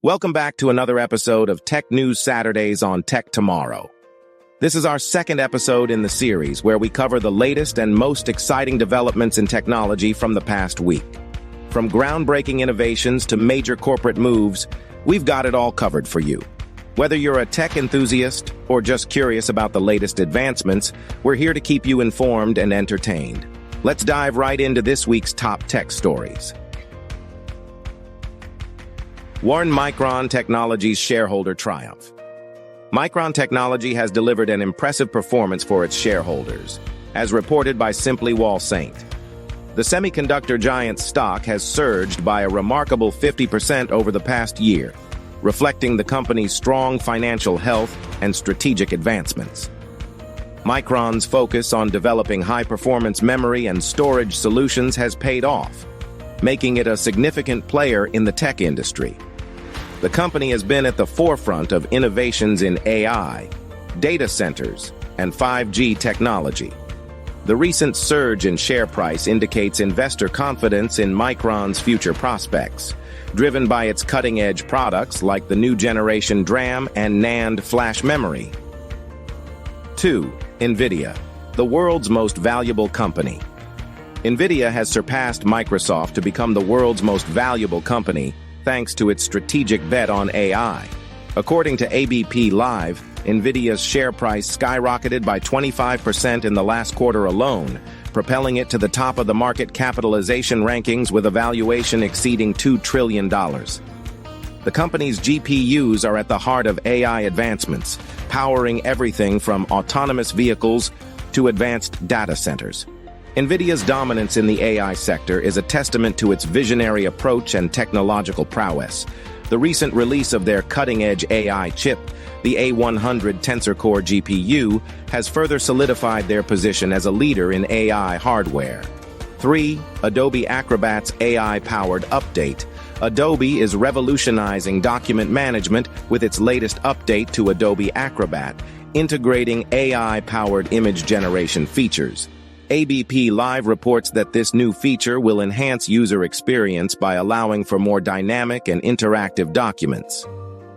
Welcome back to another episode of Tech News Saturdays on Tech Tomorrow. This is our second episode in the series where we cover the latest and most exciting developments in technology from the past week. From groundbreaking innovations to major corporate moves, we've got it all covered for you. Whether you're a tech enthusiast or just curious about the latest advancements, we're here to keep you informed and entertained. Let's dive right into this week's top tech stories. Warn Micron Technology's shareholder triumph. Micron Technology has delivered an impressive performance for its shareholders, as reported by Simply Wall Saint. The semiconductor giant's stock has surged by a remarkable 50% over the past year, reflecting the company's strong financial health and strategic advancements. Micron's focus on developing high-performance memory and storage solutions has paid off, making it a significant player in the tech industry. The company has been at the forefront of innovations in AI, data centers, and 5G technology. The recent surge in share price indicates investor confidence in Micron's future prospects, driven by its cutting-edge products like the new generation DRAM and NAND flash memory. 2. Nvidia, the world's most valuable company. Nvidia has surpassed Microsoft to become the world's most valuable company, thanks to its strategic bet on AI. According to ABP Live, Nvidia's share price skyrocketed by 25% in the last quarter alone, propelling it to the top of the market capitalization rankings with a valuation exceeding $2 trillion. The company's GPUs are at the heart of AI advancements, powering everything from autonomous vehicles to advanced data centers. Nvidia's dominance in the AI sector is a testament to its visionary approach and technological prowess. The recent release of their cutting-edge AI chip, the A100 Tensor Core GPU, has further solidified their position as a leader in AI hardware. 3. Adobe Acrobat's AI-powered update. Adobe is revolutionizing document management with its latest update to Adobe Acrobat, integrating AI-powered image generation features. ABP Live reports that this new feature will enhance user experience by allowing for more dynamic and interactive documents.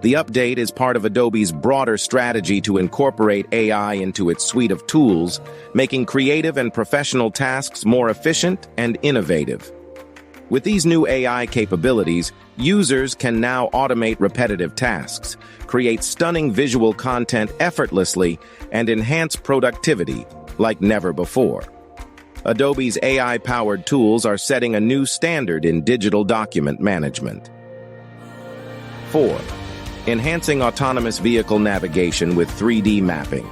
The update is part of Adobe's broader strategy to incorporate AI into its suite of tools, making creative and professional tasks more efficient and innovative. With these new AI capabilities, users can now automate repetitive tasks, create stunning visual content effortlessly, and enhance productivity like never before. Adobe's AI-powered tools are setting a new standard in digital document management. 4. Enhancing autonomous vehicle navigation with 3D mapping.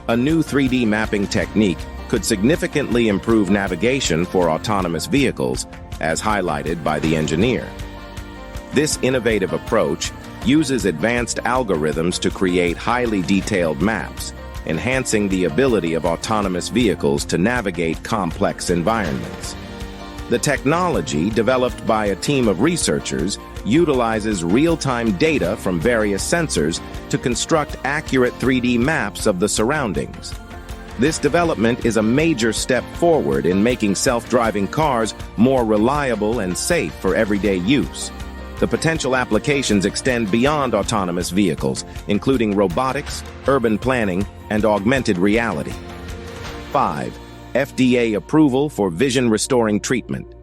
A new 3D mapping technique could significantly improve navigation for autonomous vehicles, as highlighted by the engineer. This innovative approach uses advanced algorithms to create highly detailed maps, enhancing the ability of autonomous vehicles to navigate complex environments. The technology, developed by a team of researchers, utilizes real-time data from various sensors to construct accurate 3D maps of the surroundings. This development is a major step forward in making self-driving cars more reliable and safe for everyday use. The potential applications extend beyond autonomous vehicles, including robotics, urban planning, and augmented reality. 5. FDA approval for vision-restoring treatment.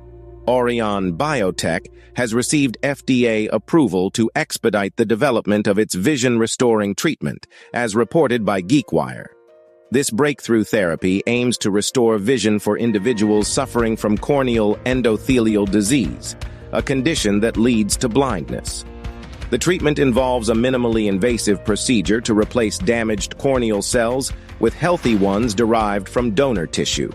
Aurion Biotech has received FDA approval to expedite the development of its vision-restoring treatment, as reported by GeekWire. This breakthrough therapy aims to restore vision for individuals suffering from corneal endothelial disease, a condition that leads to blindness. The treatment involves a minimally invasive procedure to replace damaged corneal cells with healthy ones derived from donor tissue.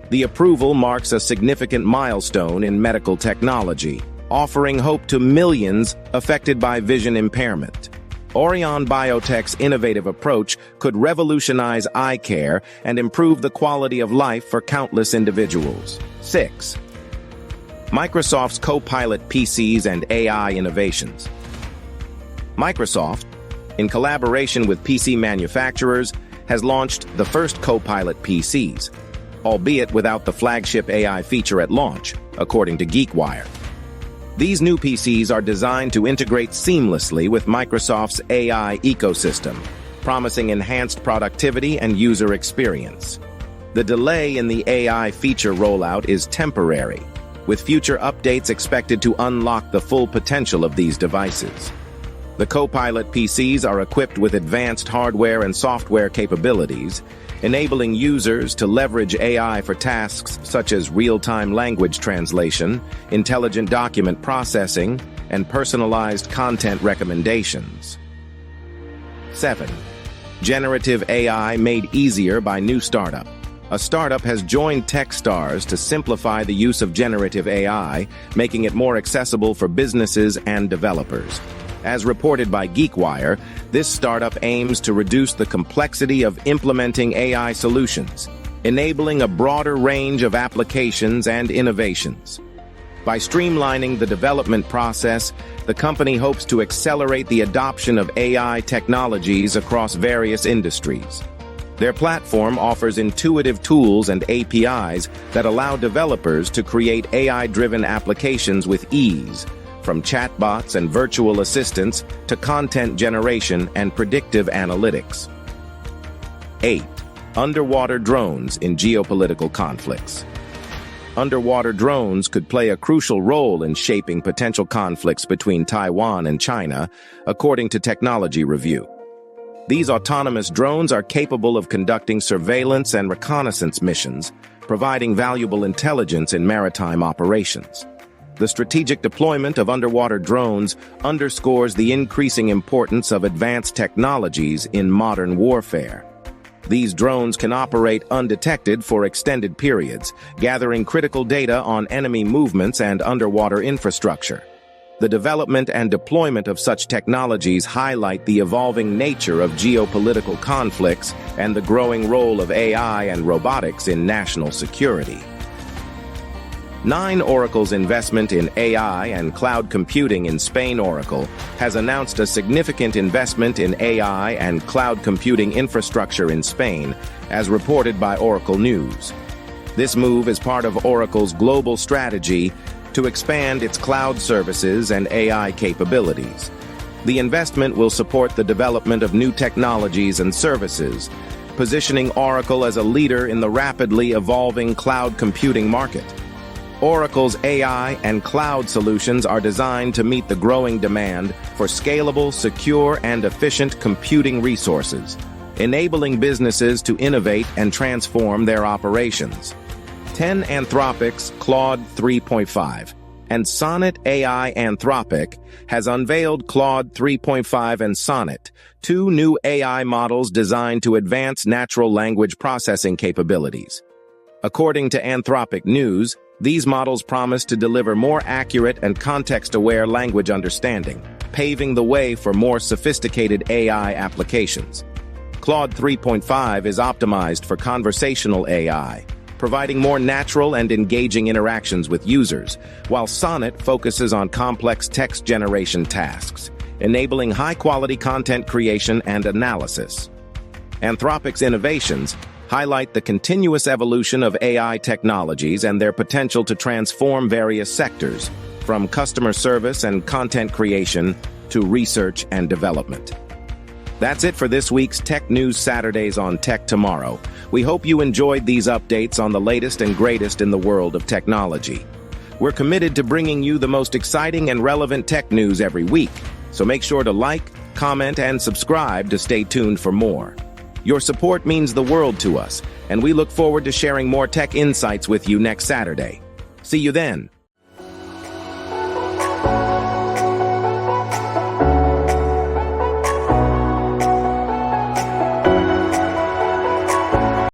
The approval marks a significant milestone in medical technology, offering hope to millions affected by vision impairment. Aurion Biotech's innovative approach could revolutionize eye care and improve the quality of life for countless individuals. 6. Microsoft's Copilot PCs and AI innovations. Microsoft, in collaboration with PC manufacturers, has launched the first Copilot PCs, albeit without the flagship AI feature at launch, according to GeekWire. These new PCs are designed to integrate seamlessly with Microsoft's AI ecosystem, promising enhanced productivity and user experience. The delay in the AI feature rollout is temporary, with future updates expected to unlock the full potential of these devices. The Copilot PCs are equipped with advanced hardware and software capabilities, enabling users to leverage AI for tasks such as real-time language translation, intelligent document processing, and personalized content recommendations. 7. Generative AI made easier by new startup. A startup has joined Techstars to simplify the use of generative AI, making it more accessible for businesses and developers. As reported by GeekWire, this startup aims to reduce the complexity of implementing AI solutions, enabling a broader range of applications and innovations. By streamlining the development process, the company hopes to accelerate the adoption of AI technologies across various industries. Their platform offers intuitive tools and APIs that allow developers to create AI-driven applications with ease, from chatbots and virtual assistants to content generation and predictive analytics. 8. Underwater drones in geopolitical conflicts. Underwater drones could play a crucial role in shaping potential conflicts between Taiwan and China, according to Technology Review. These autonomous drones are capable of conducting surveillance and reconnaissance missions, providing valuable intelligence in maritime operations. The strategic deployment of underwater drones underscores the increasing importance of advanced technologies in modern warfare. These drones can operate undetected for extended periods, gathering critical data on enemy movements and underwater infrastructure. The development and deployment of such technologies highlight the evolving nature of geopolitical conflicts and the growing role of AI and robotics in national security. 9. Oracle's investment in AI and cloud computing in Spain. Oracle has announced a significant investment in AI and cloud computing infrastructure in Spain, as reported by Oracle News. This move is part of Oracle's global strategy to expand its cloud services and AI capabilities. The investment will support the development of new technologies and services, positioning Oracle as a leader in the rapidly evolving cloud computing market. Oracle's AI and cloud solutions are designed to meet the growing demand for scalable, secure, and efficient computing resources, enabling businesses to innovate and transform their operations. 10. Anthropic's Claude 3.5 and Sonnet AI. Anthropic has unveiled Claude 3.5 and Sonnet, two new AI models designed to advance natural language processing capabilities. According to Anthropic News, these models promise to deliver more accurate and context-aware language understanding, paving the way for more sophisticated AI applications. Claude 3.5 is optimized for conversational AI, providing more natural and engaging interactions with users, while Sonnet focuses on complex text generation tasks, enabling high-quality content creation and analysis. Anthropic's innovations highlight the continuous evolution of AI technologies and their potential to transform various sectors, from customer service and content creation to research and development. That's it for this week's Tech News Saturdays on Tech Tomorrow. We hope you enjoyed these updates on the latest and greatest in the world of technology. We're committed to bringing you the most exciting and relevant tech news every week, so make sure to like, comment, and subscribe to stay tuned for more. Your support means the world to us, and we look forward to sharing more tech insights with you next Saturday. See you then.